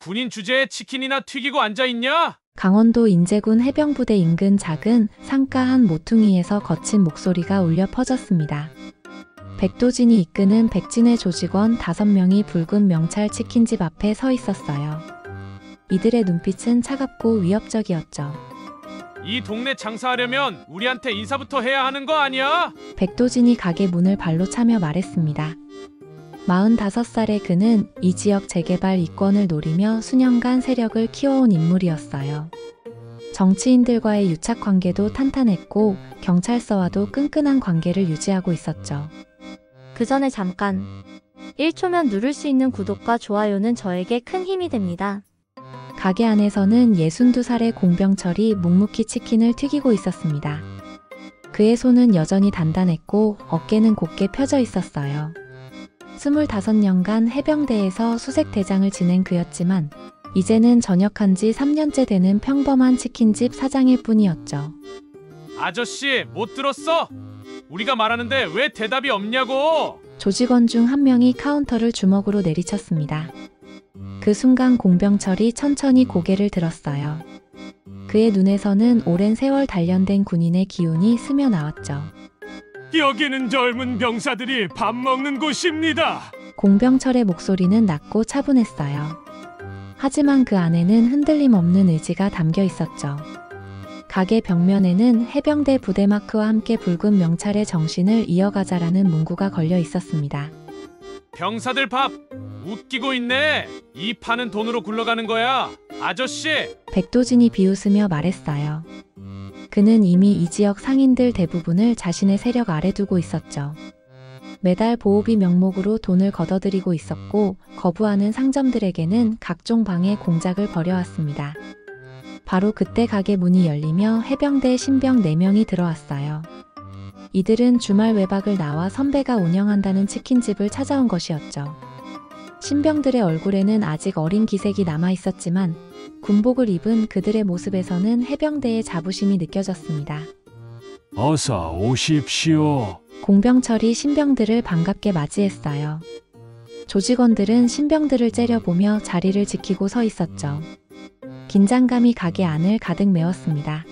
군인 주제에 치킨이나 튀기고 앉아있냐? 강원도 인제군 해병부대 인근 작은 상가 한 모퉁이에서 거친 목소리가 울려 퍼졌습니다. 백도진이 이끄는 백진의 조직원 5명이 붉은 명찰 치킨집 앞에 서 있었어요. 이들의 눈빛은 차갑고 위협적이었죠. 이 동네 장사하려면 우리한테 인사부터 해야 하는 거 아니야? 백도진이 가게 문을 발로 차며 말했습니다. 45살의 그는 이 지역 재개발 이권을 노리며 수년간 세력을 키워온 인물이었어요. 정치인들과의 유착 관계도 탄탄했고 경찰서와도 끈끈한 관계를 유지하고 있었죠. 그 전에 잠깐 1초면 누를 수 있는 구독과 좋아요는 저에게 큰 힘이 됩니다. 가게 안에서는 62살의 공병철이 묵묵히 치킨을 튀기고 있었습니다. 그의 손은 여전히 단단했고 어깨는 곧게 펴져 있었어요. 25년간 해병대에서 수색대장을 지낸 그였지만 이제는 전역한 지 3년째 되는 평범한 치킨집 사장일 뿐이었죠. 아저씨, 못 들었어? 우리가 말하는데 왜 대답이 없냐고! 조직원 중 한 명이 카운터를 주먹으로 내리쳤습니다. 그 순간 공병철이 천천히 고개를 들었어요. 그의 눈에서는 오랜 세월 단련된 군인의 기운이 스며 나왔죠. 여기는 젊은 병사들이 밥 먹는 곳입니다. 공병철의 목소리는 낮고 차분했어요. 하지만 그 안에는 흔들림 없는 의지가 담겨 있었죠. 가게 벽면에는 해병대 부대 마크와 함께 붉은 명찰의 정신을 이어가자라는 문구가 걸려 있었습니다. 병사들 밥! 웃기고 있네! 이 파는 돈으로 굴러가는 거야! 아저씨! 백도진이 비웃으며 말했어요. 그는 이미 이 지역 상인들 대부분을 자신의 세력 아래 두고 있었죠. 매달 보호비 명목으로 돈을 걷어들이고 있었고 거부하는 상점들에게는 각종 방해 공작을 벌여왔습니다. 바로 그때 가게 문이 열리며 해병대 신병 4명이 들어왔어요. 이들은 주말 외박을 나와 선배가 운영한다는 치킨집을 찾아온 것이었죠. 신병들의 얼굴에는 아직 어린 기색이 남아 있었지만 군복을 입은 그들의 모습에서는 해병대의 자부심이 느껴졌습니다. 어서 오십시오. 공병철이 신병들을 반갑게 맞이했어요. 조직원들은 신병들을 째려보며 자리를 지키고 서 있었죠. 긴장감이 가게 안을 가득 메웠습니다.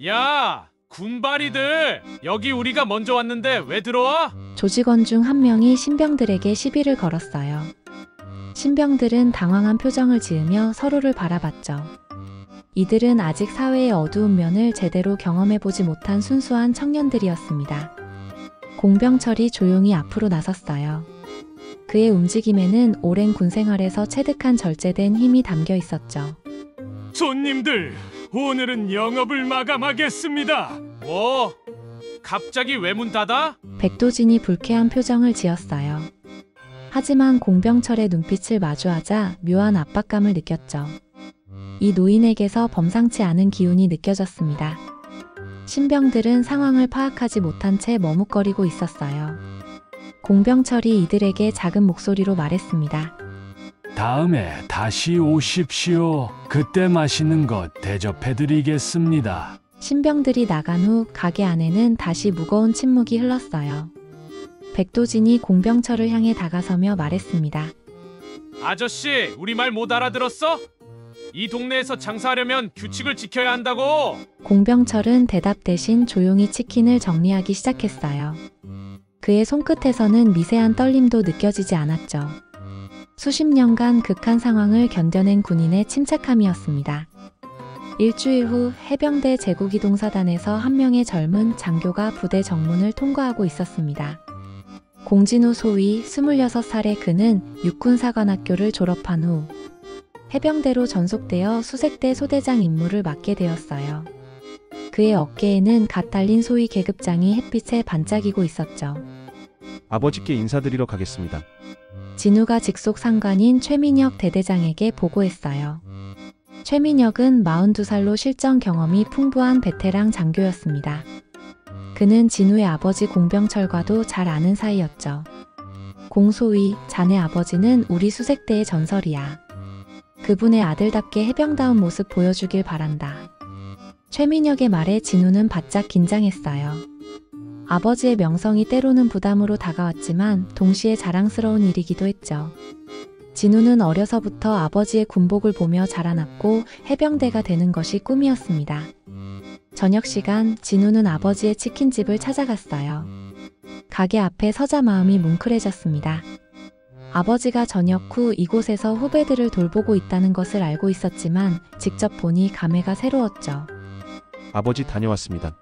야! 군바리들! 여기 우리가 먼저 왔는데 왜 들어와? 조직원 중 한 명이 신병들에게 시비를 걸었어요. 신병들은 당황한 표정을 지으며 서로를 바라봤죠. 이들은 아직 사회의 어두운 면을 제대로 경험해보지 못한 순수한 청년들이었습니다. 공병철이 조용히 앞으로 나섰어요. 그의 움직임에는 오랜 군생활에서 체득한 절제된 힘이 담겨 있었죠. 손님들, 오늘은 영업을 마감하겠습니다. 뭐? 갑자기 왜 문 닫아? 백도진이 불쾌한 표정을 지었어요. 하지만 공병철의 눈빛을 마주하자 묘한 압박감을 느꼈죠. 이 노인에게서 범상치 않은 기운이 느껴졌습니다. 신병들은 상황을 파악하지 못한 채 머뭇거리고 있었어요. 공병철이 이들에게 작은 목소리로 말했습니다. 다음에 다시 오십시오. 그때 맛있는 것 대접해드리겠습니다. 신병들이 나간 후 가게 안에는 다시 무거운 침묵이 흘렀어요. 백도진이 공병철을 향해 다가서며 말했습니다. 아저씨, 우리 말 못 알아들었어? 이 동네에서 장사하려면 규칙을 지켜야 한다고! 공병철은 대답 대신 조용히 치킨을 정리하기 시작했어요. 그의 손끝에서는 미세한 떨림도 느껴지지 않았죠. 수십 년간 극한 상황을 견뎌낸 군인의 침착함이었습니다. 일주일 후 해병대 제국이동사단에서 한 명의 젊은 장교가 부대 정문을 통과하고 있었습니다. 공진우 소위 26살의 그는 육군사관학교를 졸업한 후 해병대로 전속되어 수색대 소대장 임무를 맡게 되었어요. 그의 어깨에는 갓 달린 소위 계급장이 햇빛에 반짝이고 있었죠. 아버지께 인사드리러 가겠습니다. 진우가 직속 상관인 최민혁 대대장에게 보고했어요. 최민혁은 42살로 실전 경험이 풍부한 베테랑 장교였습니다. 그는 진우의 아버지 공병철과도 잘 아는 사이였죠. 공소위, 자네 아버지는 우리 수색대의 전설이야. 그분의 아들답게 해병다운 모습 보여주길 바란다. 최민혁의 말에 진우는 바짝 긴장했어요. 아버지의 명성이 때로는 부담으로 다가왔지만 동시에 자랑스러운 일이기도 했죠. 진우는 어려서부터 아버지의 군복을 보며 자라났고 해병대가 되는 것이 꿈이었습니다. 저녁 시간 진우는 아버지의 치킨집을 찾아갔어요. 가게 앞에 서자 마음이 뭉클해졌습니다. 아버지가 저녁 후 이곳에서 후배들을 돌보고 있다는 것을 알고 있었지만 직접 보니 감회가 새로웠죠. 아버지 다녀왔습니다.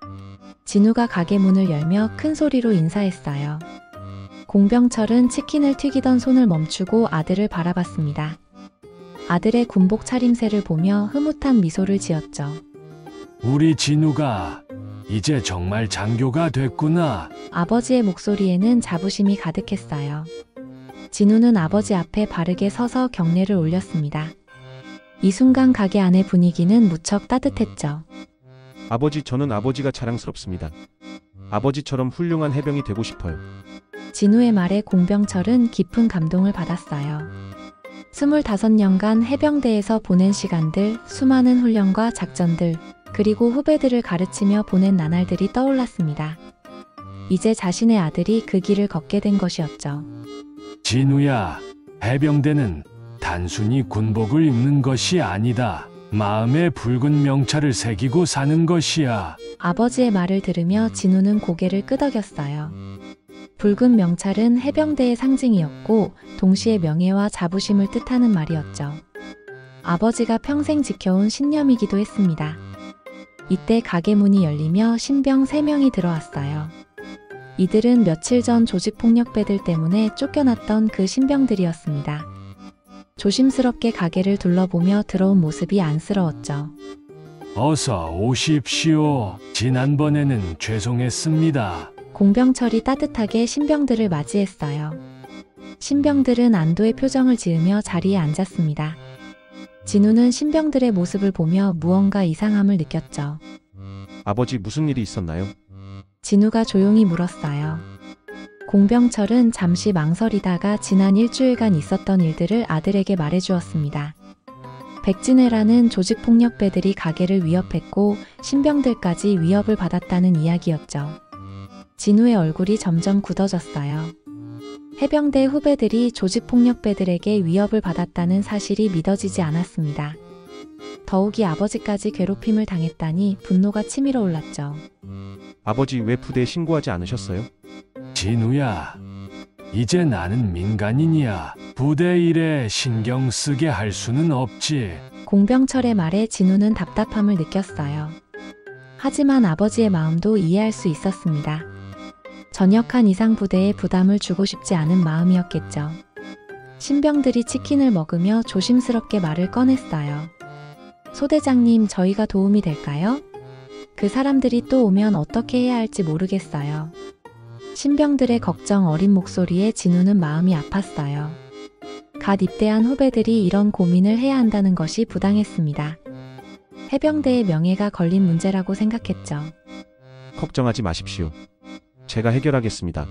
진우가 가게 문을 열며 큰 소리로 인사했어요. 공병철은 치킨을 튀기던 손을 멈추고 아들을 바라봤습니다. 아들의 군복 차림새를 보며 흐뭇한 미소를 지었죠. 우리 진우가 이제 정말 장교가 됐구나. 아버지의 목소리에는 자부심이 가득했어요. 진우는 아버지 앞에 바르게 서서 경례를 올렸습니다. 이 순간 가게 안의 분위기는 무척 따뜻했죠. 아버지, 저는 아버지가 자랑스럽습니다. 아버지처럼 훌륭한 해병이 되고 싶어요. 진우의 말에 공병철은 깊은 감동을 받았어요. 25년간 해병대에서 보낸 시간들, 수많은 훈련과 작전들, 그리고 후배들을 가르치며 보낸 나날들이 떠올랐습니다. 이제 자신의 아들이 그 길을 걷게 된 것이었죠. 진우야, 해병대는 단순히 군복을 입는 것이 아니다. 마음에 붉은 명찰을 새기고 사는 것이야. 아버지의 말을 들으며 진우는 고개를 끄덕였어요. 붉은 명찰은 해병대의 상징이었고 동시에 명예와 자부심을 뜻하는 말이었죠. 아버지가 평생 지켜온 신념이기도 했습니다. 이때 가게 문이 열리며 신병 3명이 들어왔어요. 이들은 며칠 전 조직폭력배들 때문에 쫓겨났던 그 신병들이었습니다. 조심스럽게 가게를 둘러보며 들어온 모습이 안쓰러웠죠. 어서 오십시오. 지난번에는 죄송했습니다. 공병철이 따뜻하게 신병들을 맞이했어요. 신병들은 안도의 표정을 지으며 자리에 앉았습니다. 진우는 신병들의 모습을 보며 무언가 이상함을 느꼈죠. 아버지, 무슨 일이 있었나요? 진우가 조용히 물었어요. 공병철은 잠시 망설이다가 지난 일주일간 있었던 일들을 아들에게 말해주었습니다. 백진해라는 조직폭력배들이 가게를 위협했고 신병들까지 위협을 받았다는 이야기였죠. 진우의 얼굴이 점점 굳어졌어요. 해병대 후배들이 조직폭력배들에게 위협을 받았다는 사실이 믿어지지 않았습니다. 더욱이 아버지까지 괴롭힘을 당했다니 분노가 치밀어 올랐죠. 아버지, 왜 부대에 신고하지 않으셨어요? 진우야, 이제 나는 민간인이야. 부대 일에 신경 쓰게 할 수는 없지. 공병철의 말에 진우는 답답함을 느꼈어요. 하지만 아버지의 마음도 이해할 수 있었습니다. 전역한 이상 부대에 부담을 주고 싶지 않은 마음이었겠죠. 신병들이 치킨을 먹으며 조심스럽게 말을 꺼냈어요. 소대장님, 저희가 도움이 될까요? 그 사람들이 또 오면 어떻게 해야 할지 모르겠어요. 신병들의 걱정 어린 목소리에 진우는 마음이 아팠어요. 갓 입대한 후배들이 이런 고민을 해야 한다는 것이 부당했습니다. 해병대의 명예가 걸린 문제라고 생각했죠. 걱정하지 마십시오. 제가 해결하겠습니다.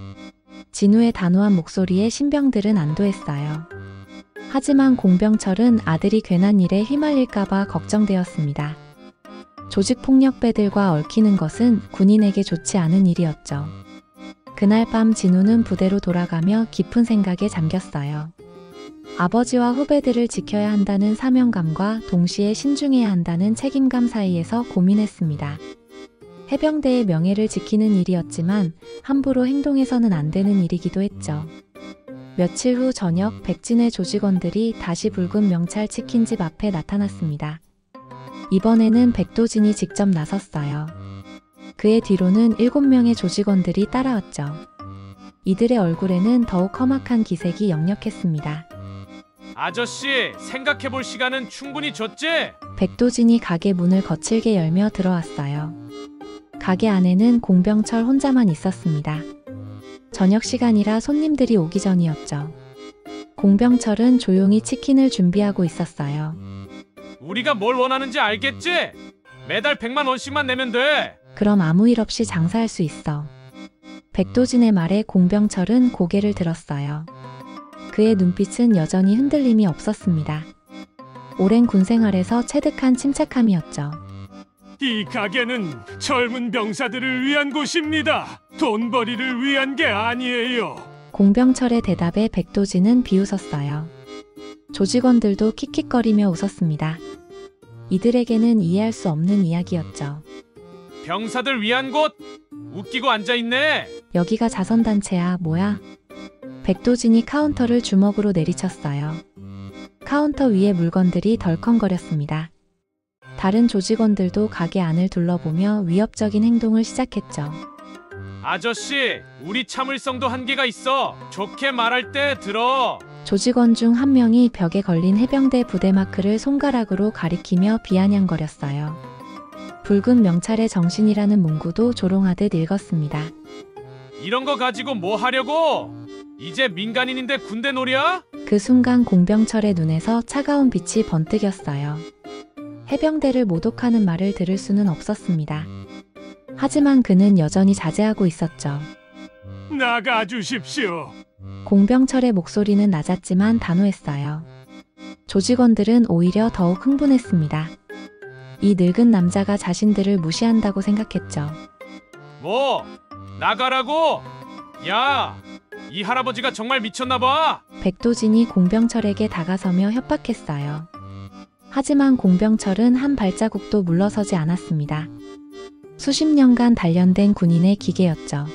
진우의 단호한 목소리에 신병들은 안도했어요. 하지만 공병철은 아들이 괜한 일에 휘말릴까봐 걱정되었습니다. 조직폭력배들과 얽히는 것은 군인에게 좋지 않은 일이었죠. 그날 밤 진우는 부대로 돌아가며 깊은 생각에 잠겼어요. 아버지와 후배들을 지켜야 한다는 사명감과 동시에 신중해야 한다는 책임감 사이에서 고민했습니다. 해병대의 명예를 지키는 일이었지만 함부로 행동해서는 안 되는 일이기도 했죠. 며칠 후 저녁 백진의 조직원들이 다시 붉은 명찰 치킨집 앞에 나타났습니다. 이번에는 백도진이 직접 나섰어요. 그의 뒤로는 7명의 조직원들이 따라왔죠. 이들의 얼굴에는 더욱 험악한 기색이 역력했습니다. 아저씨, 생각해볼 시간은 충분히 줬지? 백도진이 가게 문을 거칠게 열며 들어왔어요. 가게 안에는 공병철 혼자만 있었습니다. 저녁 시간이라 손님들이 오기 전이었죠. 공병철은 조용히 치킨을 준비하고 있었어요. 우리가 뭘 원하는지 알겠지? 매달 100만 원씩만 내면 돼. 그럼 아무 일 없이 장사할 수 있어. 백도진의 말에 공병철은 고개를 들었어요. 그의 눈빛은 여전히 흔들림이 없었습니다. 오랜 군 생활에서 체득한 침착함이었죠. 이 가게는 젊은 병사들을 위한 곳입니다. 돈벌이를 위한 게 아니에요. 공병철의 대답에 백도진은 비웃었어요. 조직원들도 킥킥거리며 웃었습니다. 이들에게는 이해할 수 없는 이야기였죠. 병사들 위한 곳 웃기고 앉아있네. 여기가 자선단체야, 뭐야? 백도진이 카운터를 주먹으로 내리쳤어요. 카운터 위에 물건들이 덜컹거렸습니다. 다른 조직원들도 가게 안을 둘러보며 위협적인 행동을 시작했죠. 아저씨, 우리 참을성도 한계가 있어. 좋게 말할 때 들어. 조직원 중 한 명이 벽에 걸린 해병대 부대 마크를 손가락으로 가리키며 비아냥거렸어요. 붉은 명찰의 정신이라는 문구도 조롱하듯 읽었습니다. 이런 거 가지고 뭐 하려고? 이제 민간인인데 군대 놀이야? 그 순간 공병철의 눈에서 차가운 빛이 번뜩였어요. 해병대를 모독하는 말을 들을 수는 없었습니다. 하지만 그는 여전히 자제하고 있었죠. 나가 주십시오. 공병철의 목소리는 낮았지만 단호했어요. 조직원들은 오히려 더욱 흥분했습니다. 이 늙은 남자가 자신들을 무시한다고 생각했죠. 뭐? 나가라고? 야, 이 할아버지가 정말 미쳤나 봐. 백도진이 공병철에게 다가서며 협박했어요. 하지만 공병철은 한 발자국도 물러서지 않았습니다. 수십 년간 단련된 군인의 기계였죠.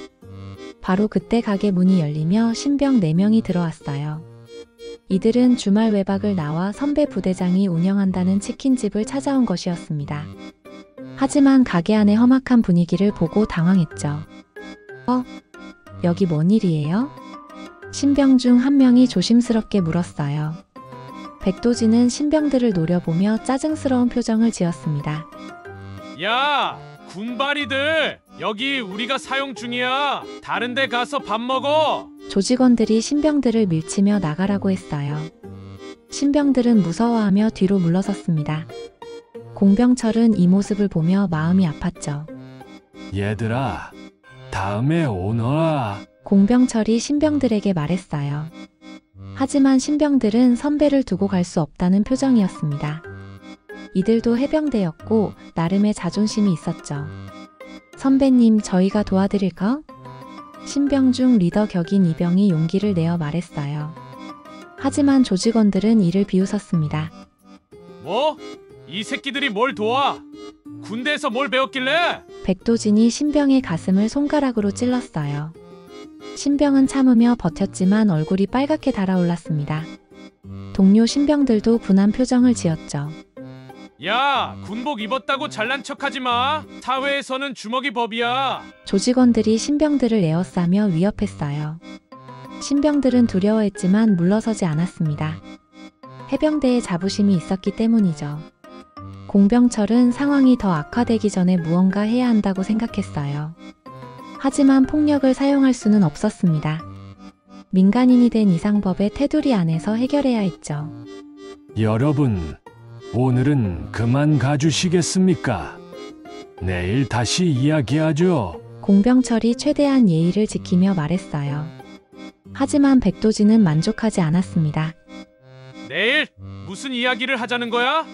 바로 그때 가게 문이 열리며 신병 4명이 들어왔어요. 이들은 주말 외박을 나와 선배 부대장이 운영한다는 치킨집을 찾아온 것이었습니다. 하지만 가게 안의 험악한 분위기를 보고 당황했죠. 여기 뭔 일이에요? 신병 중 한 명이 조심스럽게 물었어요. 백도진은 신병들을 노려보며 짜증스러운 표정을 지었습니다. 야, 군바리들, 여기 우리가 사용 중이야. 다른 데 가서 밥 먹어. 조직원들이 신병들을 밀치며 나가라고 했어요. 신병들은 무서워하며 뒤로 물러섰습니다. 공병철은 이 모습을 보며 마음이 아팠죠. 얘들아, 다음에 오너라. 공병철이 신병들에게 말했어요. 하지만 신병들은 선배를 두고 갈 수 없다는 표정이었습니다. 이들도 해병대였고 나름의 자존심이 있었죠. 선배님, 저희가 도와드릴까? 신병 중 리더 격인 이병이 용기를 내어 말했어요. 하지만 조직원들은 이를 비웃었습니다. 뭐? 이 새끼들이 뭘 도와? 군대에서 뭘 배웠길래? 백도진이 신병의 가슴을 손가락으로 찔렀어요. 신병은 참으며 버텼지만 얼굴이 빨갛게 달아올랐습니다. 동료 신병들도 분한 표정을 지었죠. 야, 군복 입었다고 잘난 척하지 마. 사회에서는 주먹이 법이야. 조직원들이 신병들을 에워싸며 위협했어요. 신병들은 두려워했지만 물러서지 않았습니다. 해병대에 자부심이 있었기 때문이죠. 공병철은 상황이 더 악화되기 전에 무언가 해야 한다고 생각했어요. 하지만 폭력을 사용할 수는 없었습니다. 민간인이 된 이상 법의 테두리 안에서 해결해야 했죠. 여러분, 오늘은 그만 가주시겠습니까? 내일 다시 이야기하죠. 공병철이 최대한 예의를 지키며 말했어요. 하지만 백도진은 만족하지 않았습니다. 내일 무슨 이야기를 하자는 거야?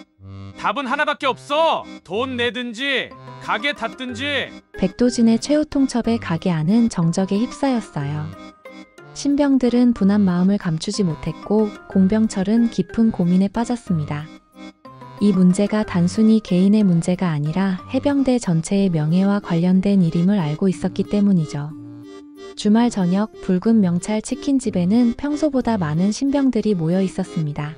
답은 하나밖에 없어. 돈 내든지 가게 닫든지. 백도진의 최후 통첩에 가게 안은 정적에 휩싸였어요. 신병들은 분한 마음을 감추지 못했고 공병철은 깊은 고민에 빠졌습니다. 이 문제가 단순히 개인의 문제가 아니라 해병대 전체의 명예와 관련된 일임을 알고 있었기 때문이죠. 주말 저녁 붉은 명찰 치킨집에는 평소보다 많은 신병들이 모여 있었습니다.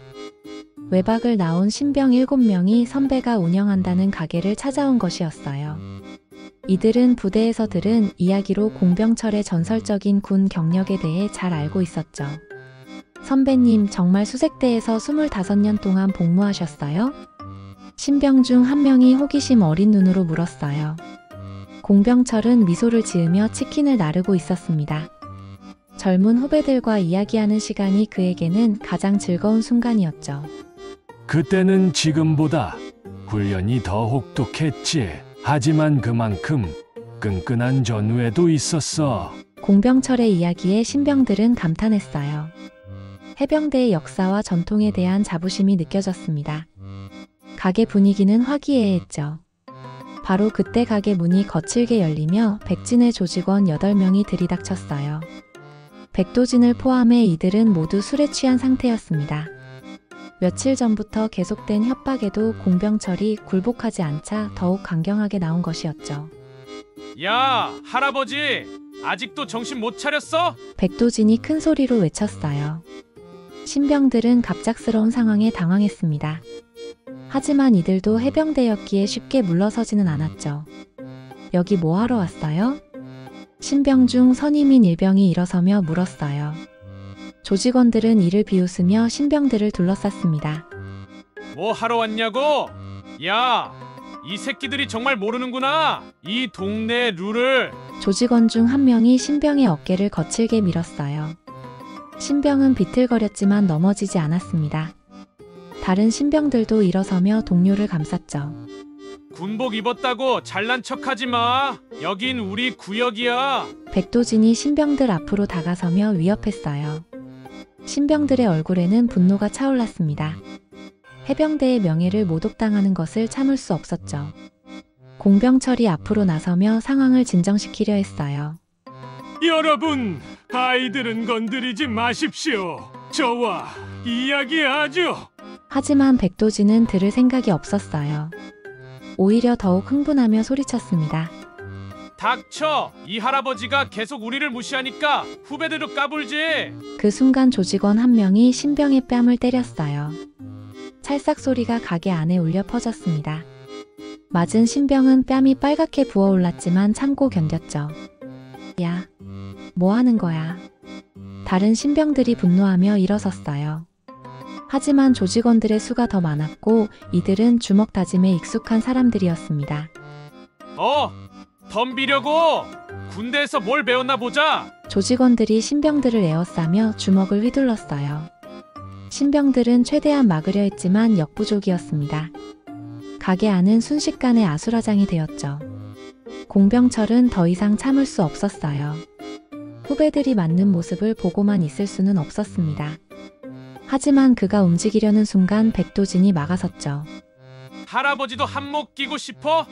외박을 나온 신병 7명이 선배가 운영한다는 가게를 찾아온 것이었어요. 이들은 부대에서 들은 이야기로 공병철의 전설적인 군 경력에 대해 잘 알고 있었죠. 선배님, 정말 수색대에서 25년 동안 복무하셨어요? 신병 중 한 명이 호기심 어린 눈으로 물었어요. 공병철은 미소를 지으며 치킨을 나르고 있었습니다. 젊은 후배들과 이야기하는 시간이 그에게는 가장 즐거운 순간이었죠. 그때는 지금보다 훈련이 더 혹독했지. 하지만 그만큼 끈끈한 전우애도 있었어. 공병철의 이야기에 신병들은 감탄했어요. 해병대의 역사와 전통에 대한 자부심이 느껴졌습니다. 가게 분위기는 화기애애했죠. 바로 그때 가게 문이 거칠게 열리며 백진의 조직원 8명이 들이닥쳤어요. 백도진을 포함해 이들은 모두 술에 취한 상태였습니다. 며칠 전부터 계속된 협박에도 공병철이 굴복하지 않자 더욱 강경하게 나온 것이었죠. 야, 할아버지! 아직도 정신 못 차렸어? 백도진이 큰 소리로 외쳤어요. 신병들은 갑작스러운 상황에 당황했습니다. 하지만 이들도 해병대였기에 쉽게 물러서지는 않았죠. 여기 뭐 하러 왔어요? 신병 중 선임인 일병이 일어서며 물었어요. 조직원들은 이를 비웃으며 신병들을 둘러쌌습니다. 뭐 하러 왔냐고? 야, 이 새끼들이 정말 모르는구나. 이 동네 룰을. 조직원 중 한 명이 신병의 어깨를 거칠게 밀었어요. 신병은 비틀거렸지만 넘어지지 않았습니다. 다른 신병들도 일어서며 동료를 감쌌죠. 군복 입었다고 잘난 척하지 마. 여긴 우리 구역이야. 백도진이 신병들 앞으로 다가서며 위협했어요. 신병들의 얼굴에는 분노가 차올랐습니다. 해병대의 명예를 모독당하는 것을 참을 수 없었죠. 공병철이 앞으로 나서며 상황을 진정시키려 했어요. 여러분, 아이들은 건드리지 마십시오. 저와 이야기하죠. 하지만 백도진은 들을 생각이 없었어요. 오히려 더욱 흥분하며 소리쳤습니다. 닥쳐. 이 할아버지가 계속 우리를 무시하니까 후배들도 까불지. 그 순간 조직원 한 명이 신병의 뺨을 때렸어요. 찰싹 소리가 가게 안에 울려 퍼졌습니다. 맞은 신병은 뺨이 빨갛게 부어올랐지만 참고 견뎠죠. 야, 뭐 하는 거야? 다른 신병들이 분노하며 일어섰어요. 하지만 조직원들의 수가 더 많았고 이들은 주먹 다짐에 익숙한 사람들이었습니다. 덤비려고? 군대에서 뭘 배웠나 보자. 조직원들이 신병들을 에워싸며 주먹을 휘둘렀어요. 신병들은 최대한 막으려 했지만 역부족이었습니다. 가게 안은 순식간에 아수라장이 되었죠. 공병철은 더 이상 참을 수 없었어요. 후배들이 맞는 모습을 보고만 있을 수는 없었습니다. 하지만 그가 움직이려는 순간 백도진이 막아섰죠. 할아버지도 한몫 끼고 싶어?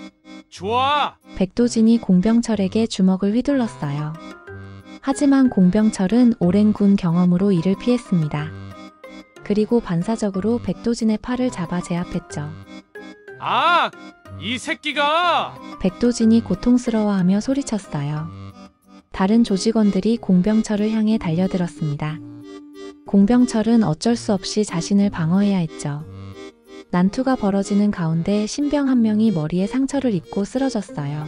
좋아. 백도진이 공병철에게 주먹을 휘둘렀어요. 하지만 공병철은 오랜 군 경험으로 이를 피했습니다. 그리고 반사적으로 백도진의 팔을 잡아 제압했죠. 아, 이 새끼가! 백도진이 고통스러워하며 소리쳤어요. 다른 조직원들이 공병철을 향해 달려들었습니다. 공병철은 어쩔 수 없이 자신을 방어해야 했죠. 난투가 벌어지는 가운데 신병 한 명이 머리에 상처를 입고 쓰러졌어요.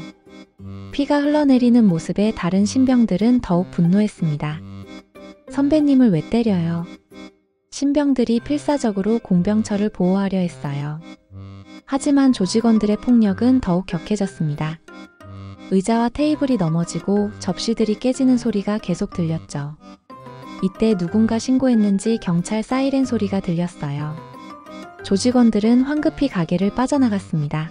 피가 흘러내리는 모습에 다른 신병들은 더욱 분노했습니다. 선배님을 왜 때려요? 신병들이 필사적으로 공병철을 보호하려 했어요. 하지만 조직원들의 폭력은 더욱 격해졌습니다. 의자와 테이블이 넘어지고 접시들이 깨지는 소리가 계속 들렸죠. 이때 누군가 신고했는지 경찰 사이렌 소리가 들렸어요. 조직원들은 황급히 가게를 빠져나갔습니다.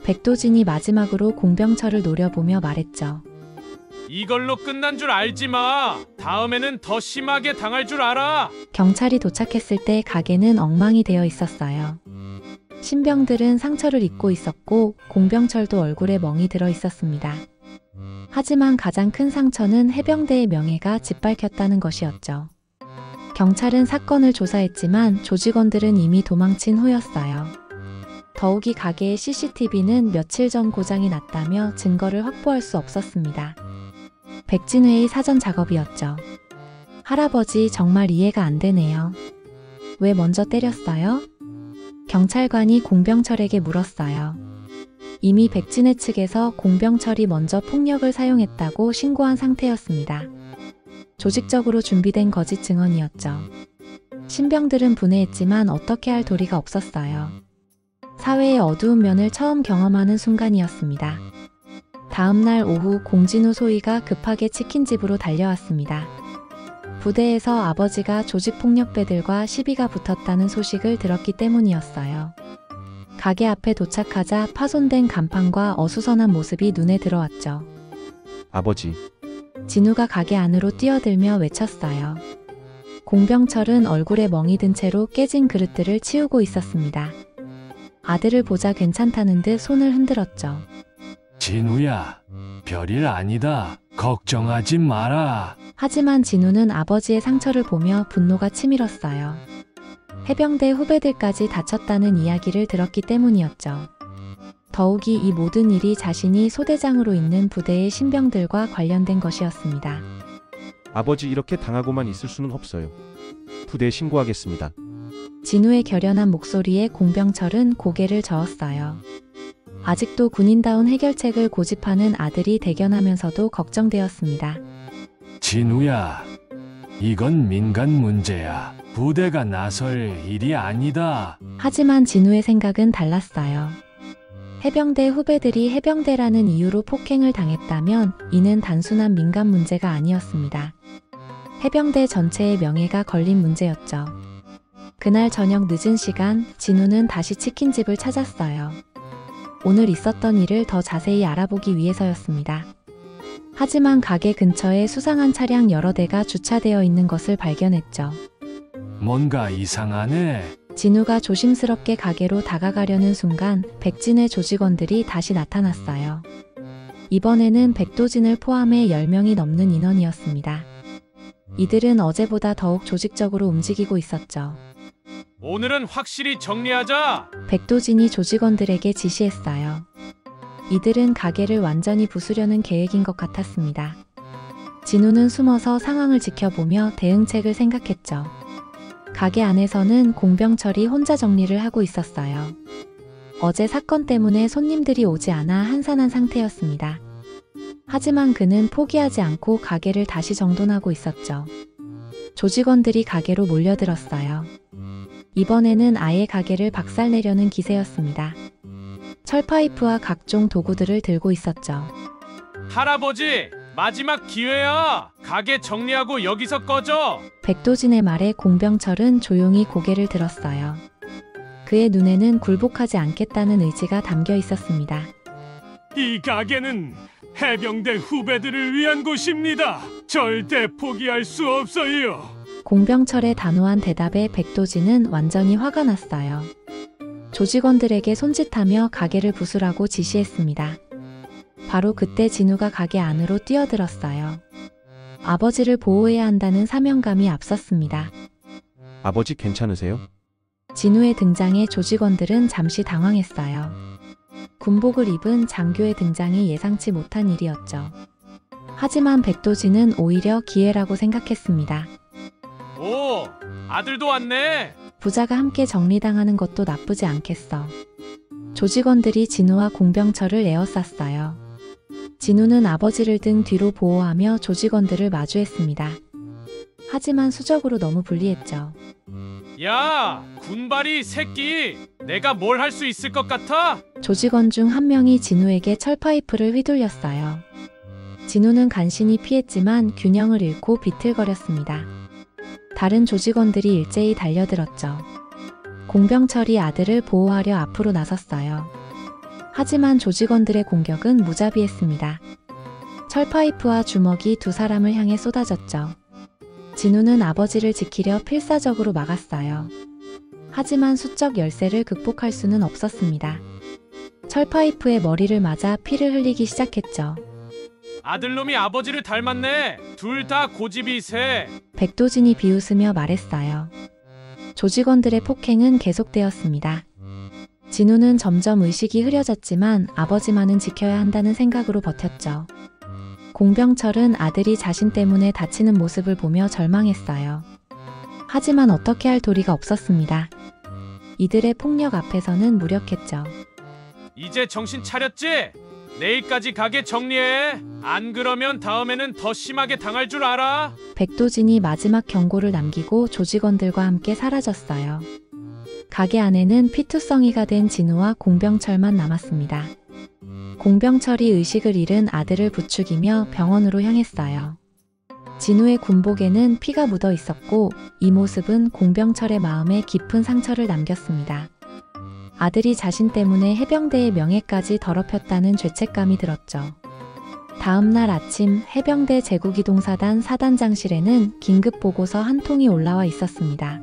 백도진이 마지막으로 공병철을 노려보며 말했죠. 이걸로 끝난 줄 알지 마. 다음에는 더 심하게 당할 줄 알아. 경찰이 도착했을 때 가게는 엉망이 되어 있었어요. 신병들은 상처를 입고 있었고 공병철도 얼굴에 멍이 들어 있었습니다. 하지만 가장 큰 상처는 해병대의 명예가 짓밟혔다는 것이었죠. 경찰은 사건을 조사했지만 조직원들은 이미 도망친 후였어요. 더욱이 가게의 CCTV는 며칠 전 고장이 났다며 증거를 확보할 수 없었습니다. 백진회의 사전 작업이었죠. 할아버지 정말 이해가 안 되네요. 왜 먼저 때렸어요? 경찰관이 공병철에게 물었어요. 이미 백진회 측에서 공병철이 먼저 폭력을 사용했다고 신고한 상태였습니다. 조직적으로 준비된 거짓 증언이었죠. 신병들은 분해했지만 어떻게 할 도리가 없었어요. 사회의 어두운 면을 처음 경험하는 순간이었습니다. 다음 날 오후 공진우 소위가 급하게 치킨집으로 달려왔습니다. 부대에서 아버지가 조직폭력배들과 시비가 붙었다는 소식을 들었기 때문이었어요. 가게 앞에 도착하자 파손된 간판과 어수선한 모습이 눈에 들어왔죠. 아버지, 진우가 가게 안으로 뛰어들며 외쳤어요. 공병철은 얼굴에 멍이 든 채로 깨진 그릇들을 치우고 있었습니다. 아들을 보자 괜찮다는 듯 손을 흔들었죠. 진우야, 별일 아니다. 걱정하지 마라. 하지만 진우는 아버지의 상처를 보며 분노가 치밀었어요. 해병대 후배들까지 다쳤다는 이야기를 들었기 때문이었죠. 더욱이 이 모든 일이 자신이 소대장으로 있는 부대의 신병들과 관련된 것이었습니다. 아버지 이렇게 당하고만 있을 수는 없어요. 부대에 신고하겠습니다. 진우의 결연한 목소리에 공병철은 고개를 저었어요. 아직도 군인다운 해결책을 고집하는 아들이 대견하면서도 걱정되었습니다. 진우야, 이건 민간 문제야. 부대가 나설 일이 아니다. 하지만 진우의 생각은 달랐어요. 해병대 후배들이 해병대라는 이유로 폭행을 당했다면 이는 단순한 민간 문제가 아니었습니다. 해병대 전체의 명예가 걸린 문제였죠. 그날 저녁 늦은 시간, 진우는 다시 치킨집을 찾았어요. 오늘 있었던 일을 더 자세히 알아보기 위해서였습니다. 하지만 가게 근처에 수상한 차량 여러 대가 주차되어 있는 것을 발견했죠. 뭔가 이상하네. 진우가 조심스럽게 가게로 다가가려는 순간 백진의 조직원들이 다시 나타났어요. 이번에는 백도진을 포함해 10명이 넘는 인원이었습니다. 이들은 어제보다 더욱 조직적으로 움직이고 있었죠. 오늘은 확실히 정리하자. 백도진이 조직원들에게 지시했어요. 이들은 가게를 완전히 부수려는 계획인 것 같았습니다. 진우는 숨어서 상황을 지켜보며 대응책을 생각했죠. 가게 안에서는 공병철이 혼자 정리를 하고 있었어요. 어제 사건 때문에 손님들이 오지 않아 한산한 상태였습니다. 하지만 그는 포기하지 않고 가게를 다시 정돈하고 있었죠. 조직원들이 가게로 몰려들었어요. 이번에는 아예 가게를 박살내려는 기세였습니다. 철파이프와 각종 도구들을 들고 있었죠. 할아버지, 마지막 기회야. 가게 정리하고 여기서 꺼져. 백도진의 말에 공병철은 조용히 고개를 들었어요. 그의 눈에는 굴복하지 않겠다는 의지가 담겨 있었습니다. 이 가게는 해병대 후배들을 위한 곳입니다. 절대 포기할 수 없어요. 공병철의 단호한 대답에 백도진은 완전히 화가 났어요. 조직원들에게 손짓하며 가게를 부수라고 지시했습니다. 바로 그때 진우가 가게 안으로 뛰어들었어요. 아버지를 보호해야 한다는 사명감이 앞섰습니다. 아버지 괜찮으세요? 진우의 등장에 조직원들은 잠시 당황했어요. 군복을 입은 장교의 등장이 예상치 못한 일이었죠. 하지만 백도진은 오히려 기회라고 생각했습니다. 오, 아들도 왔네. 부자가 함께 정리당하는 것도 나쁘지 않겠어. 조직원들이 진우와 공병철을 에워쌌어요. 진우는 아버지를 등 뒤로 보호하며 조직원들을 마주했습니다. 하지만 수적으로 너무 불리했죠. 야, 군발이 새끼. 내가 뭘 할 수 있을 것 같아? 조직원 중 한 명이 진우에게 철파이프를 휘둘렸어요. 진우는 간신히 피했지만 균형을 잃고 비틀거렸습니다. 다른 조직원들이 일제히 달려들었죠. 공병철이 아들을 보호하려 앞으로 나섰어요. 하지만 조직원들의 공격은 무자비했습니다. 철파이프와 주먹이 두 사람을 향해 쏟아졌죠. 진우는 아버지를 지키려 필사적으로 막았어요. 하지만 수적 열세를 극복할 수는 없었습니다. 철파이프의 머리를 맞아 피를 흘리기 시작했죠. 아들놈이 아버지를 닮았네. 둘 다 고집이 세. 백도진이 비웃으며 말했어요. 조직원들의 폭행은 계속되었습니다. 진우는 점점 의식이 흐려졌지만 아버지만은 지켜야 한다는 생각으로 버텼죠. 공병철은 아들이 자신 때문에 다치는 모습을 보며 절망했어요. 하지만 어떻게 할 도리가 없었습니다. 이들의 폭력 앞에서는 무력했죠. 이제 정신 차렸지? 내일까지 가게 정리해. 안 그러면 다음에는 더 심하게 당할 줄 알아. 백도진이 마지막 경고를 남기고 조직원들과 함께 사라졌어요. 가게 안에는 피투성이가 된 진우와 공병철만 남았습니다. 공병철이 의식을 잃은 아들을 부추기며 병원으로 향했어요. 진우의 군복에는 피가 묻어 있었고 이 모습은 공병철의 마음에 깊은 상처를 남겼습니다. 아들이 자신 때문에 해병대의 명예까지 더럽혔다는 죄책감이 들었죠. 다음 날 아침 해병대 제국이동사단 사단장실에는 긴급 보고서 한 통이 올라와 있었습니다.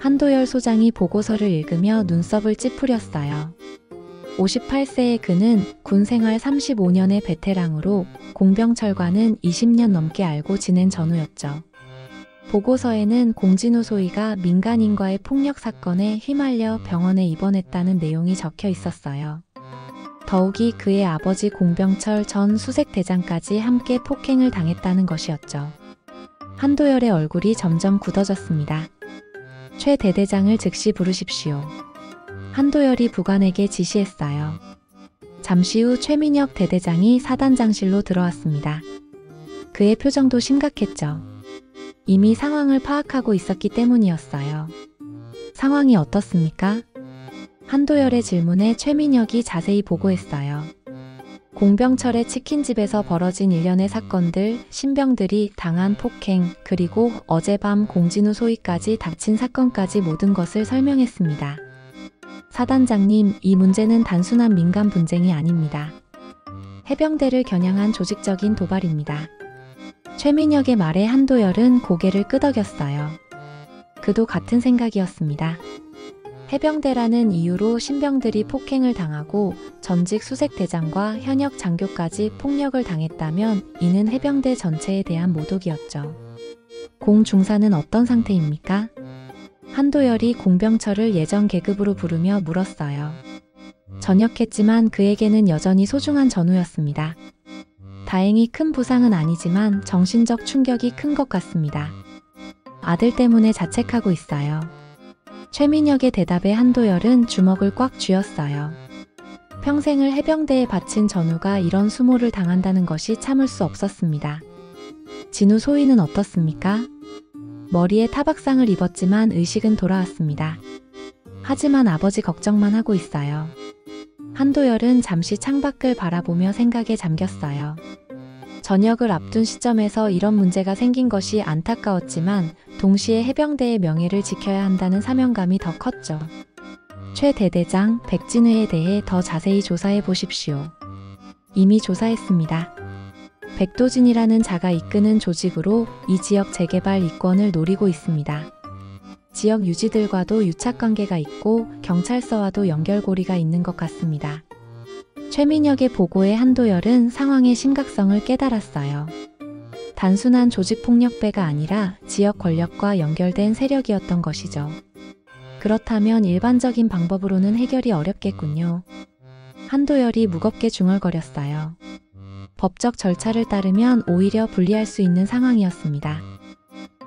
한도열 소장이 보고서를 읽으며 눈썹을 찌푸렸어요. 58세의 그는 군 생활 35년의 베테랑으로 공병철과는 20년 넘게 알고 지낸 전우였죠. 보고서에는 공진우 소위가 민간인과의 폭력 사건에 휘말려 병원에 입원했다는 내용이 적혀 있었어요. 더욱이 그의 아버지 공병철 전 수색대장까지 함께 폭행을 당했다는 것이었죠. 한도열의 얼굴이 점점 굳어졌습니다. 최 대대장을 즉시 부르십시오. 한도열이 부관에게 지시했어요. 잠시 후 최민혁 대대장이 사단장실로 들어왔습니다. 그의 표정도 심각했죠. 이미 상황을 파악하고 있었기 때문이었어요. 상황이 어떻습니까? 한도열의 질문에 최민혁이 자세히 보고했어요. 공병철의 치킨집에서 벌어진 일련의 사건들, 신병들이 당한 폭행, 그리고 어젯밤 공진우 소위까지 닥친 사건까지 모든 것을 설명했습니다. 사단장님, 이 문제는 단순한 민간 분쟁이 아닙니다. 해병대를 겨냥한 조직적인 도발입니다. 최민혁의 말에 한도열은 고개를 끄덕였어요. 그도 같은 생각이었습니다. 해병대라는 이유로 신병들이 폭행을 당하고 전직 수색대장과 현역 장교까지 폭력을 당했다면 이는 해병대 전체에 대한 모독이었죠. 공 중사는 어떤 상태입니까? 한도열이 공병철을 예전 계급으로 부르며 물었어요. 전역했지만 그에게는 여전히 소중한 전우였습니다. 다행히 큰 부상은 아니지만 정신적 충격이 큰 것 같습니다. 아들 때문에 자책하고 있어요. 최민혁의 대답에 한도열은 주먹을 꽉 쥐었어요. 평생을 해병대에 바친 전우가 이런 수모를 당한다는 것이 참을 수 없었습니다. 진우 소위는 어떻습니까? 머리에 타박상을 입었지만 의식은 돌아왔습니다. 하지만 아버지 걱정만 하고 있어요. 한도열은 잠시 창밖을 바라보며 생각에 잠겼어요. 전역을 앞둔 시점에서 이런 문제가 생긴 것이 안타까웠지만 동시에 해병대의 명예를 지켜야 한다는 사명감이 더 컸죠. 최 대대장, 백진우에 대해 더 자세히 조사해 보십시오. 이미 조사했습니다. 백도진이라는 자가 이끄는 조직으로 이 지역 재개발 이권을 노리고 있습니다. 지역 유지들과도 유착관계가 있고 경찰서와도 연결고리가 있는 것 같습니다. 최민혁의 보고에 한도열은 상황의 심각성을 깨달았어요. 단순한 조직폭력배가 아니라 지역 권력과 연결된 세력이었던 것이죠. 그렇다면 일반적인 방법으로는 해결이 어렵겠군요. 한도열이 무겁게 중얼거렸어요. 법적 절차를 따르면 오히려 불리할 수 있는 상황이었습니다.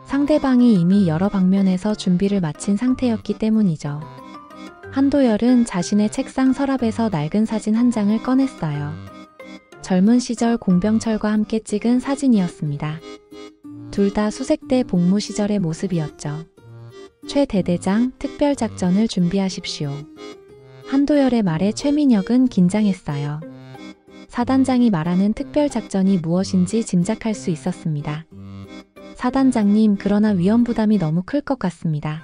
상대방이 이미 여러 방면에서 준비를 마친 상태였기 때문이죠. 한도열은 자신의 책상 서랍에서 낡은 사진 한 장을 꺼냈어요. 젊은 시절 공병철과 함께 찍은 사진이었습니다. 둘 다 수색대 복무 시절의 모습이었죠. 최 대대장, 특별작전을 준비하십시오. 한도열의 말에 최민혁은 긴장했어요. 사단장이 말하는 특별작전이 무엇인지 짐작할 수 있었습니다. 사단장님, 그러나 위험 부담이 너무 클 것 같습니다.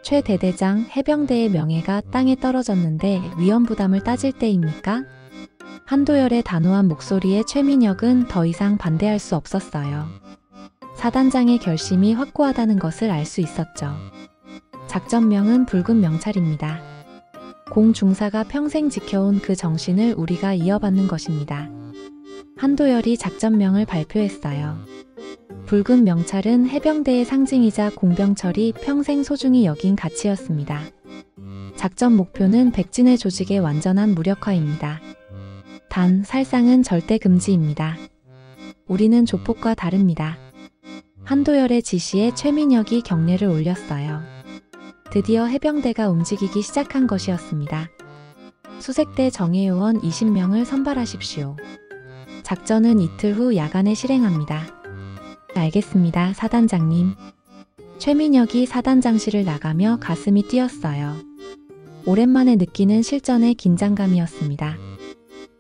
최 대대장, 해병대의 명예가 땅에 떨어졌는데 위험 부담을 따질 때입니까? 한도열의 단호한 목소리에 최민혁은 더 이상 반대할 수 없었어요. 사단장의 결심이 확고하다는 것을 알 수 있었죠. 작전명은 붉은 명찰입니다. 공 중사가 평생 지켜온 그 정신을 우리가 이어받는 것입니다. 한도열이 작전명을 발표했어요. 붉은 명찰은 해병대의 상징이자 공병철이 평생 소중히 여긴 가치였습니다. 작전 목표는 백진의 조직의 완전한 무력화입니다. 단, 살상은 절대 금지입니다. 우리는 조폭과 다릅니다. 한도열의 지시에 최민혁이 경례를 올렸어요. 드디어 해병대가 움직이기 시작한 것이었습니다. 수색대 정예요원 20명을 선발하십시오. 작전은 이틀 후 야간에 실행합니다. 알겠습니다, 사단장님. 최민혁이 사단장실을 나가며 가슴이 뛰었어요. 오랜만에 느끼는 실전의 긴장감이었습니다.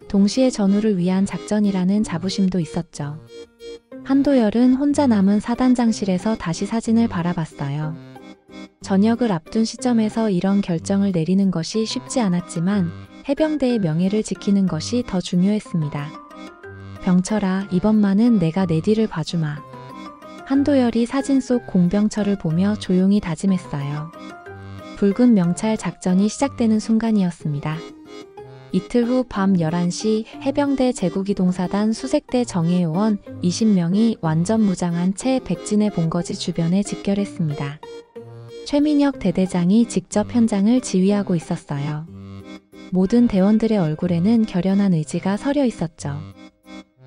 동시에 전우를 위한 작전이라는 자부심도 있었죠. 한도열은 혼자 남은 사단장실에서 다시 사진을 바라봤어요. 전역을 앞둔 시점에서 이런 결정을 내리는 것이 쉽지 않았지만 해병대의 명예를 지키는 것이 더 중요했습니다. 병철아, 이번만은 내가 내 뒤를 봐주마. 한도열이 사진 속 공병철을 보며 조용히 다짐했어요. 붉은 명찰 작전이 시작되는 순간이었습니다. 이틀 후 밤 11시 해병대 제국이동사단 수색대 정예요원 20명이 완전 무장한 채 백진해 본거지 주변에 집결했습니다. 최민혁 대대장이 직접 현장을 지휘하고 있었어요. 모든 대원들의 얼굴에는 결연한 의지가 서려 있었죠.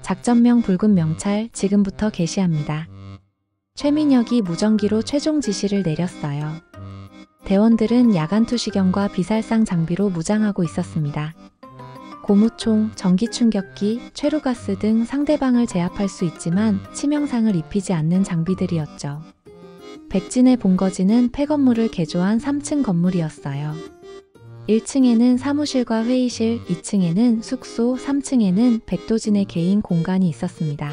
작전명 붉은 명찰 지금부터 개시합니다. 최민혁이 무전기로 최종 지시를 내렸어요. 대원들은 야간 투시경과 비살상 장비로 무장하고 있었습니다. 고무총, 전기충격기, 최루가스 등 상대방을 제압할 수 있지만 치명상을 입히지 않는 장비들이었죠. 백진의 본거지는 폐건물을 개조한 3층 건물이었어요. 1층에는 사무실과 회의실, 2층에는 숙소, 3층에는 백도진의 개인 공간이 있었습니다.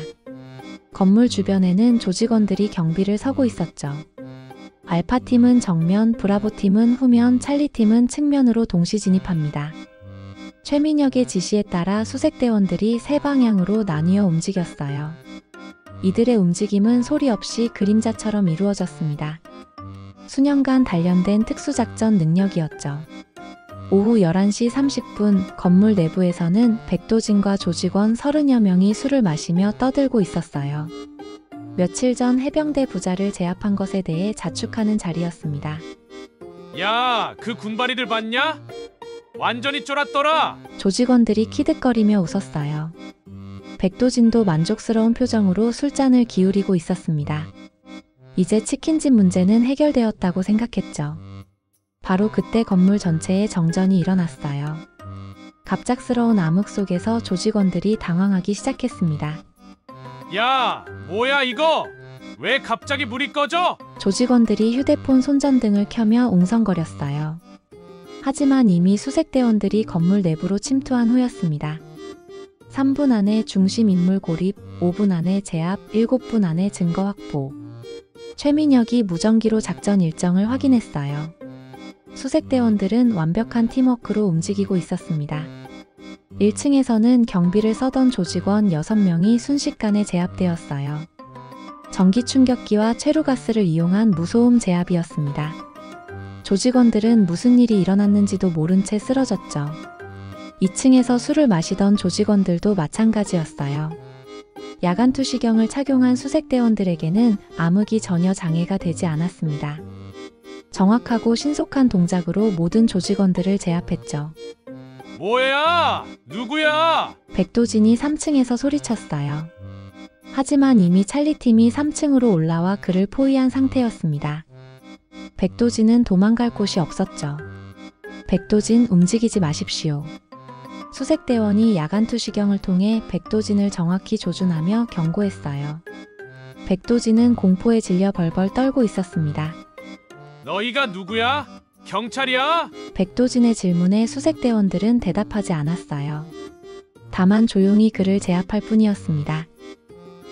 건물 주변에는 조직원들이 경비를 서고 있었죠. 알파팀은 정면, 브라보팀은 후면, 찰리팀은 측면으로 동시 진입합니다. 최민혁의 지시에 따라 수색대원들이 세 방향으로 나뉘어 움직였어요. 이들의 움직임은 소리 없이 그림자처럼 이루어졌습니다. 수년간 단련된 특수작전 능력이었죠. 오후 11시 30분 건물 내부에서는 백도진과 조직원 30여 명이 술을 마시며 떠들고 있었어요. 며칠 전 해병대 부자를 제압한 것에 대해 자축하는 자리였습니다. 야, 그 군바리들 봤냐? 완전히 쫄았더라. 조직원들이 키득거리며 웃었어요. 백도진도 만족스러운 표정으로 술잔을 기울이고 있었습니다. 이제 치킨집 문제는 해결되었다고 생각했죠. 바로 그때 건물 전체에 정전이 일어났어요. 갑작스러운 암흑 속에서 조직원들이 당황하기 시작했습니다. 야, 뭐야 이거? 왜 갑자기 불이 꺼져? 조직원들이 휴대폰 손전등을 켜며 웅성거렸어요. 하지만 이미 수색대원들이 건물 내부로 침투한 후였습니다. 3분 안에 중심 인물 고립, 5분 안에 제압, 7분 안에 증거 확보. 최민혁이 무전기로 작전 일정을 확인했어요. 수색대원들은 완벽한 팀워크로 움직이고 있었습니다. 1층에서는 경비를 서던 조직원 6명이 순식간에 제압되었어요. 전기충격기와 최루가스를 이용한 무소음 제압이었습니다. 조직원들은 무슨 일이 일어났는지도 모른 채 쓰러졌죠. 2층에서 술을 마시던 조직원들도 마찬가지였어요. 야간 투시경을 착용한 수색대원들에게는 암흑이 전혀 장애가 되지 않았습니다. 정확하고 신속한 동작으로 모든 조직원들을 제압했죠. 뭐야? 누구야? 백도진이 3층에서 소리쳤어요. 하지만 이미 찰리팀이 3층으로 올라와 그를 포위한 상태였습니다. 백도진은 도망갈 곳이 없었죠. 백도진 움직이지 마십시오. 수색대원이 야간 투시경을 통해 백도진을 정확히 조준하며 경고했어요. 백도진은 공포에 질려 벌벌 떨고 있었습니다. 너희가 누구야? 경찰이야? 백도진의 질문에 수색대원들은 대답하지 않았어요. 다만 조용히 그를 제압할 뿐이었습니다.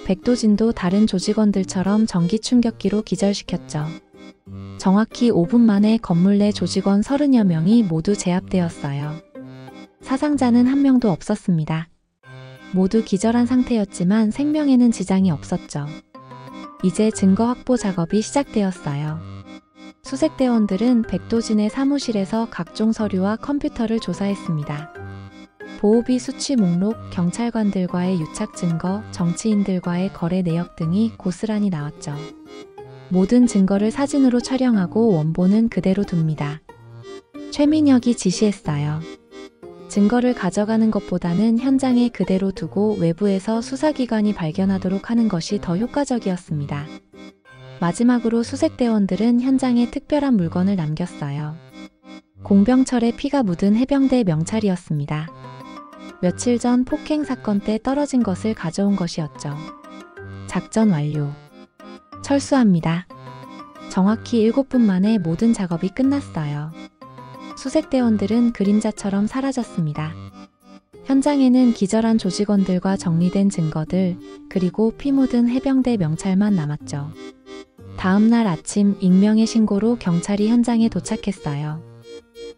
백도진도 다른 조직원들처럼 전기충격기로 기절시켰죠. 정확히 5분 만에 건물 내 조직원 30여 명이 모두 제압되었어요. 사상자는 한 명도 없었습니다. 모두 기절한 상태였지만 생명에는 지장이 없었죠. 이제 증거 확보 작업이 시작되었어요. 수색대원들은 백도진의 사무실에서 각종 서류와 컴퓨터를 조사했습니다. 보호비 수취 목록, 경찰관들과의 유착 증거, 정치인들과의 거래 내역 등이 고스란히 나왔죠. 모든 증거를 사진으로 촬영하고 원본은 그대로 둡니다. 최민혁이 지시했어요. 증거를 가져가는 것보다는 현장에 그대로 두고 외부에서 수사기관이 발견하도록 하는 것이 더 효과적이었습니다. 마지막으로 수색대원들은 현장에 특별한 물건을 남겼어요. 공병철의 피가 묻은 해병대 명찰이었습니다. 며칠 전 폭행 사건 때 떨어진 것을 가져온 것이었죠. 작전 완료. 철수합니다. 정확히 7분 만에 모든 작업이 끝났어요. 수색대원들은 그림자처럼 사라졌습니다. 현장에는 기절한 조직원들과 정리된 증거들, 그리고 피 묻은 해병대 명찰만 남았죠. 다음 날 아침 익명의 신고로 경찰이 현장에 도착했어요.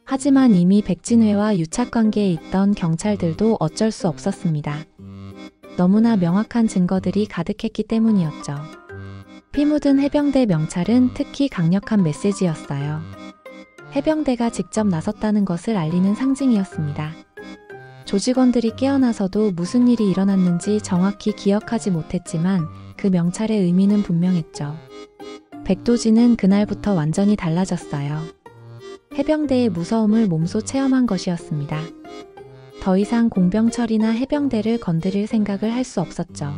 하지만 이미 백진회와 유착관계에 있던 경찰들도 어쩔 수 없었습니다. 너무나 명확한 증거들이 가득했기 때문이었죠. 피 묻은 해병대 명찰은 특히 강력한 메시지였어요. 해병대가 직접 나섰다는 것을 알리는 상징이었습니다. 조직원들이 깨어나서도 무슨 일이 일어났는지 정확히 기억하지 못했지만 그 명찰의 의미는 분명했죠. 백도지는 그날부터 완전히 달라졌어요. 해병대의 무서움을 몸소 체험한 것이었습니다. 더 이상 공병철이나 해병대를 건드릴 생각을 할 수 없었죠.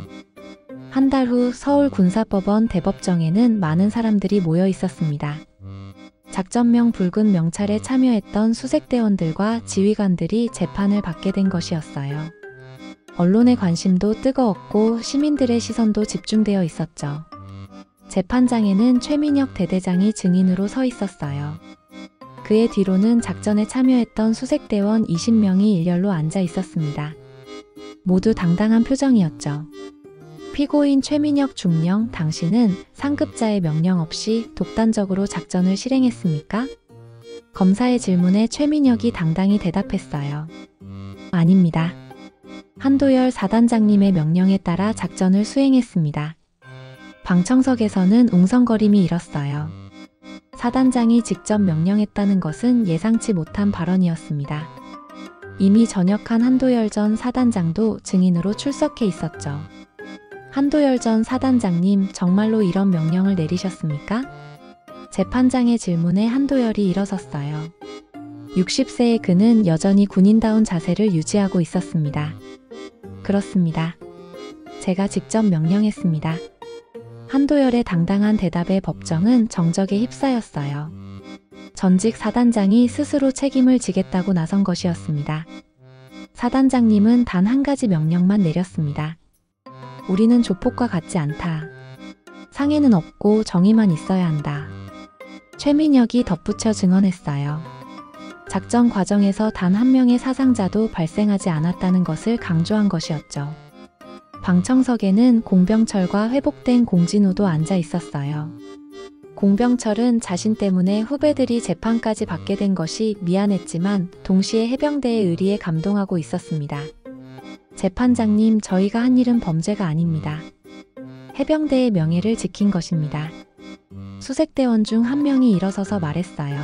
한 달 후 서울 군사법원 대법정에는 많은 사람들이 모여 있었습니다. 작전명 붉은 명찰에 참여했던 수색대원들과 지휘관들이 재판을 받게 된 것이었어요. 언론의 관심도 뜨거웠고 시민들의 시선도 집중되어 있었죠. 재판장에는 최민혁 대대장이 증인으로 서 있었어요. 그의 뒤로는 작전에 참여했던 수색대원 20명이 일렬로 앉아 있었습니다. 모두 당당한 표정이었죠. 피고인 최민혁 중령, 당신은 상급자의 명령 없이 독단적으로 작전을 실행했습니까? 검사의 질문에 최민혁이 당당히 대답했어요. 아닙니다. 한도열 사단장님의 명령에 따라 작전을 수행했습니다. 방청석에서는 웅성거림이 일었어요. 사단장이 직접 명령했다는 것은 예상치 못한 발언이었습니다. 이미 전역한 한도열 전 사단장도 증인으로 출석해 있었죠. 한도열 전 사단장님, 정말로 이런 명령을 내리셨습니까? 재판장의 질문에 한도열이 일어섰어요. 60세의 그는 여전히 군인다운 자세를 유지하고 있었습니다. 그렇습니다. 제가 직접 명령했습니다. 한도열의 당당한 대답에 법정은 정적에 휩싸였어요. 전직 사단장이 스스로 책임을 지겠다고 나선 것이었습니다. 사단장님은 단 한 가지 명령만 내렸습니다. 우리는 조폭과 같지 않다. 상해는 없고 정의만 있어야 한다. 최민혁이 덧붙여 증언했어요. 작전 과정에서 단 한 명의 사상자도 발생하지 않았다는 것을 강조한 것이었죠. 방청석에는 공병철과 회복된 공진우도 앉아 있었어요. 공병철은 자신 때문에 후배들이 재판까지 받게 된 것이 미안했지만 동시에 해병대의 의리에 감동하고 있었습니다. 재판장님, 저희가 한 일은 범죄가 아닙니다. 해병대의 명예를 지킨 것입니다. 수색대원 중 한 명이 일어서서 말했어요.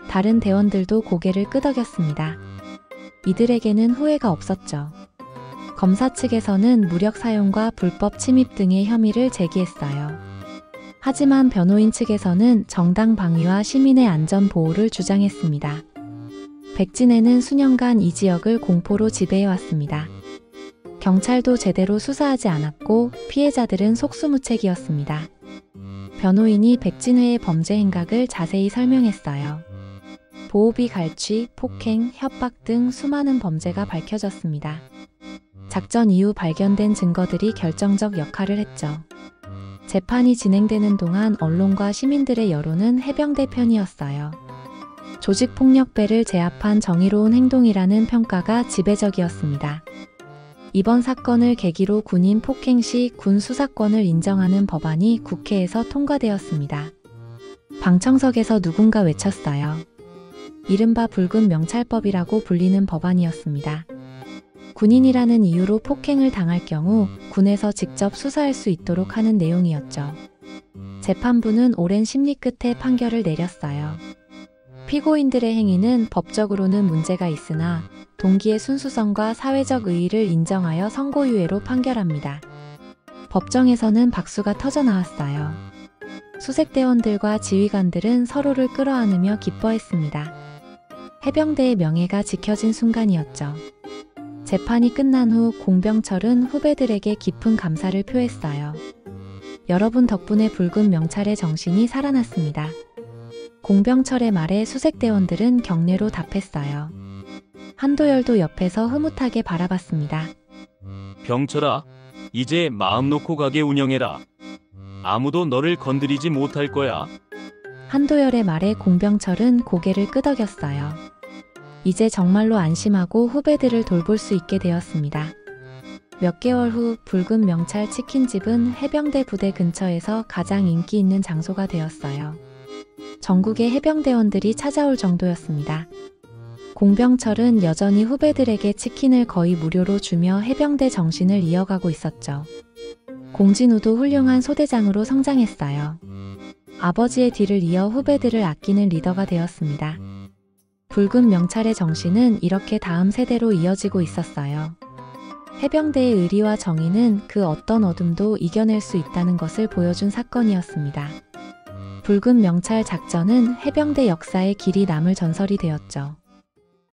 다른 대원들도 고개를 끄덕였습니다. 이들에게는 후회가 없었죠. 검사 측에서는 무력 사용과 불법 침입 등의 혐의를 제기했어요. 하지만 변호인 측에서는 정당 방위와 시민의 안전 보호를 주장했습니다. 백진해는 수년간 이 지역을 공포로 지배해왔습니다. 경찰도 제대로 수사하지 않았고 피해자들은 속수무책이었습니다. 변호인이 백진회의 범죄 행각을 자세히 설명했어요. 보호비 갈취, 폭행, 협박 등 수많은 범죄가 밝혀졌습니다. 작전 이후 발견된 증거들이 결정적 역할을 했죠. 재판이 진행되는 동안 언론과 시민들의 여론은 해병대 편이었어요. 조직폭력배를 제압한 정의로운 행동이라는 평가가 지배적이었습니다. 이번 사건을 계기로 군인 폭행 시 군 수사권을 인정하는 법안이 국회에서 통과되었습니다. 방청석에서 누군가 외쳤어요. 이른바 붉은 명찰법이라고 불리는 법안이었습니다. 군인이라는 이유로 폭행을 당할 경우 군에서 직접 수사할 수 있도록 하는 내용이었죠. 재판부는 오랜 심리 끝에 판결을 내렸어요. 피고인들의 행위는 법적으로는 문제가 있으나 동기의 순수성과 사회적 의의를 인정하여 선고유예로 판결합니다. 법정에서는 박수가 터져나왔어요. 수색대원들과 지휘관들은 서로를 끌어안으며 기뻐했습니다. 해병대의 명예가 지켜진 순간이었죠. 재판이 끝난 후 공병철은 후배들에게 깊은 감사를 표했어요. 여러분 덕분에 붉은 명찰의 정신이 살아났습니다. 공병철의 말에 수색대원들은 경례로 답했어요. 한도열도 옆에서 흐뭇하게 바라봤습니다. 병철아, 이제 마음 놓고 가게 운영해라. 아무도 너를 건드리지 못할 거야. 한도열의 말에 공병철은 고개를 끄덕였어요. 이제 정말로 안심하고 후배들을 돌볼 수 있게 되었습니다. 몇 개월 후 붉은 명찰 치킨집은 해병대 부대 근처에서 가장 인기 있는 장소가 되었어요. 전국의 해병대원들이 찾아올 정도였습니다. 공병철은 여전히 후배들에게 치킨을 거의 무료로 주며 해병대 정신을 이어가고 있었죠. 공진우도 훌륭한 소대장으로 성장했어요. 아버지의 뒤를 이어 후배들을 아끼는 리더가 되었습니다. 붉은 명찰의 정신은 이렇게 다음 세대로 이어지고 있었어요. 해병대의 의리와 정의는 그 어떤 어둠도 이겨낼 수 있다는 것을 보여준 사건이었습니다. 붉은 명찰 작전은 해병대 역사에 길이 남을 전설이 되었죠.